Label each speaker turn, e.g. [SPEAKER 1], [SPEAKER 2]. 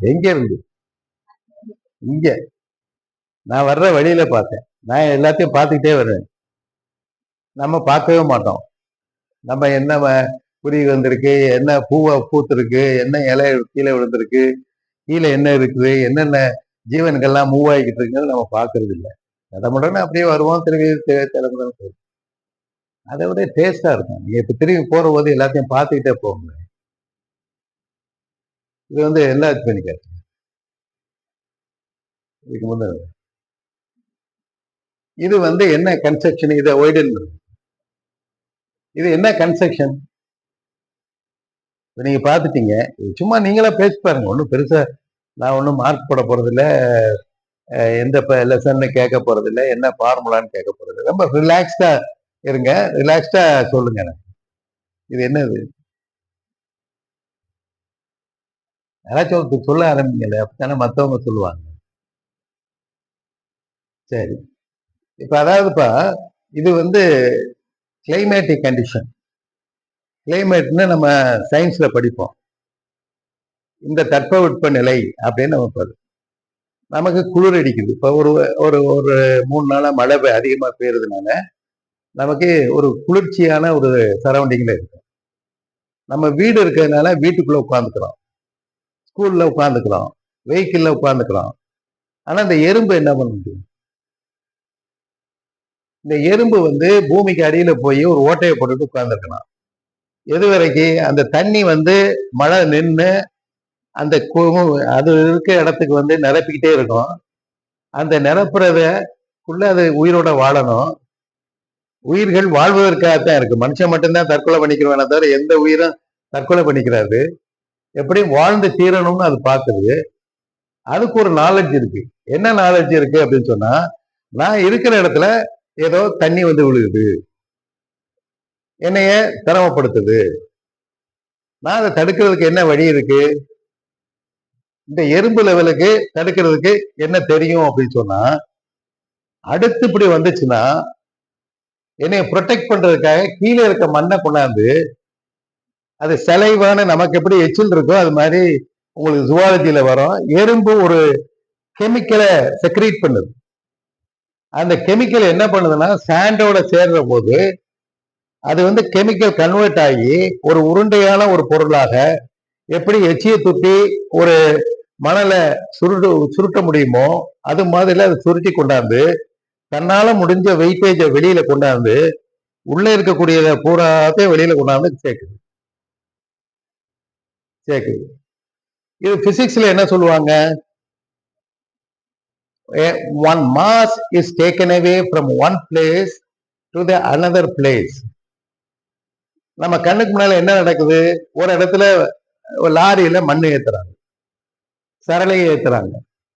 [SPEAKER 1] எங்க இருந்து இங்க நான் வர்ற வழியில பார்த்தேன். நான் எல்லாத்தையும் பார்த்துக்கிட்டே வருவேன். நம்ம பார்க்கவே மாட்டோம். நம்ம என்ன குருவி வந்திருக்கு, என்ன பூவை பூத்திருக்கு, என்ன இலை கீழே விழுந்திருக்கு, கீழே என்ன இருக்குது, என்னென்ன ஜீவன்கள்லாம் மூவ் ஆகிக்கிட்டு இருக்குங்கிறது நம்ம பார்க்கறது இல்லை. கடமுடனே அப்படியே வருவோம், திரும்பி தலைமுறை போயிடும். அதை விட டேஸ்டா இருக்கும். நீங்க இப்ப திரும்பி போற போது எல்லாத்தையும் பார்த்துக்கிட்டே போங்க. இது எல்லா பண்ணிக்காது. இதுக்கு முன்னாடி இது என்ன கன்ஸ்ட்ரக்ஷன், இதை ஒய்டன் இது என்ன கன்ஸ்ட்ரக்ஷன் நீங்க பாத்துட்டீங்க. சும்மா நீங்களா பேசி பாருங்க. ஒன்றும் பெருசா நான் ஒன்றும் மார்க் போட போறதில்ல, எந்த லெசன்னு கேட்க போறதில்ல, என்ன ஃபார்முலான்னு கேட்க போறது. ரொம்ப ரிலாக்ஸ்டா இருங்க, ரிலாக்ஸ்டா சொல்லுங்க. இது என்னது யாராச்சும் சொல்ல ஆரம்பிங்கல்ல, அப்படித்தானே மற்றவங்க சொல்லுவாங்க. சரி, இப்ப அதாவதுப்பா இது கிளைமேட்டிக் கண்டிஷன். கிளைமேட்னு நம்ம சயின்ஸ்ல படிப்போம். இந்த தட்பவெட்ப நிலை அப்படின்னு நம்ம நமக்கு குளிர் அடிக்குது. இப்ப ஒரு ஒரு ஒரு 3 நாளா மழை அதிகமா பெய்யறதுனால நமக்கு ஒரு குளிர்ச்சியான ஒரு சரௌண்டிங்ல இருக்கு. நம்ம வீடு இருக்கிறதுனால வீட்டுக்குள்ள உட்காந்துக்கிறோம், ஸ்கூல்ல உட்காந்துக்கிறோம், வெஹிக்கிள்ல உட்காந்துக்கிறோம். ஆனா இந்த எறும்பு என்ன பண்ணுது? இந்த எறும்பு பூமிக்கு அடியில போய் ஒரு ஓட்டையை போட்டுட்டு உட்கார்ந்துருக்கலாம். எது வரைக்கும் அந்த தண்ணி மழை நின்று அந்த அது இருக்க இடத்துக்கு நிரப்பிக்கிட்டே இருக்கும். அந்த நிரப்புறதுக்குள்ள அது உயிரோட வாழணும். உயிர்கள் வாழ்வதற்காகத்தான் இருக்கு. மனுஷன் மட்டும்தான் தற்கொலை பண்ணிக்கிறவன தவிர எந்த உயிரும் தற்கொலை பண்ணிக்கிறாரு. எப்படியும் வாழ்ந்து தீரணும்னு அது பார்க்குது. அதுக்கு ஒரு நாலேஜ் இருக்கு. என்ன நாலேஜ் இருக்கு அப்படின்னு சொன்னா, நான் இருக்கிற இடத்துல ஏதோ தண்ணி விழுகுது, என்னைய சிரமப்படுத்துது, நான் அதை தடுக்கிறதுக்கு என்ன வழி இருக்கு? இந்த எறும்பு லெவலுக்கு தடுக்கிறதுக்கு என்ன தெரியும் அப்படின்னு சொன்னா, அடுத்து இப்படி வந்துச்சுன்னா என்னைய ப்ரொடெக்ட் பண்றதுக்காக கீழே இருக்க மண்ணை கொண்டாந்து அது செலைவான நமக்கு எப்படி எச்சில் இருக்கோ அது மாதிரி உங்களுக்கு ஜுவாலஜியில வரும். எறும்பு ஒரு கெமிக்கலை செக்ரீட் பண்ணுது. அந்த கெமிக்கல் என்ன பண்ணுதுன்னா சாண்டோட சேர்ற போது அது கெமிக்கல் கன்வெர்ட் ஆகி ஒரு உருண்டையான ஒரு பொருளாக எப்படி எச்சியை துப்பி ஒரு மணலை சுருட்ட முடியுமோ அது மாதிரில அதை சுருட்டி கொண்டாந்து தன்னால முடிஞ்ச வெயிட்டேஜை வெளியில கொண்டாந்து உள்ள இருக்கக்கூடியதை பூராத்தையும் வெளியில கொண்டாந்து சேர்க்குது. இது பிசிக்ஸ்ல என்ன சொல்லுவாங்க? one mass is taken away from one place to the another place. நம்ம கண்ணுக்கு முன்னால என்ன நடக்குது? ஒரு இடத்துல லாரியில மண்ணு ஏத்துறாங்க, சரளையை ஏத்துறாங்க.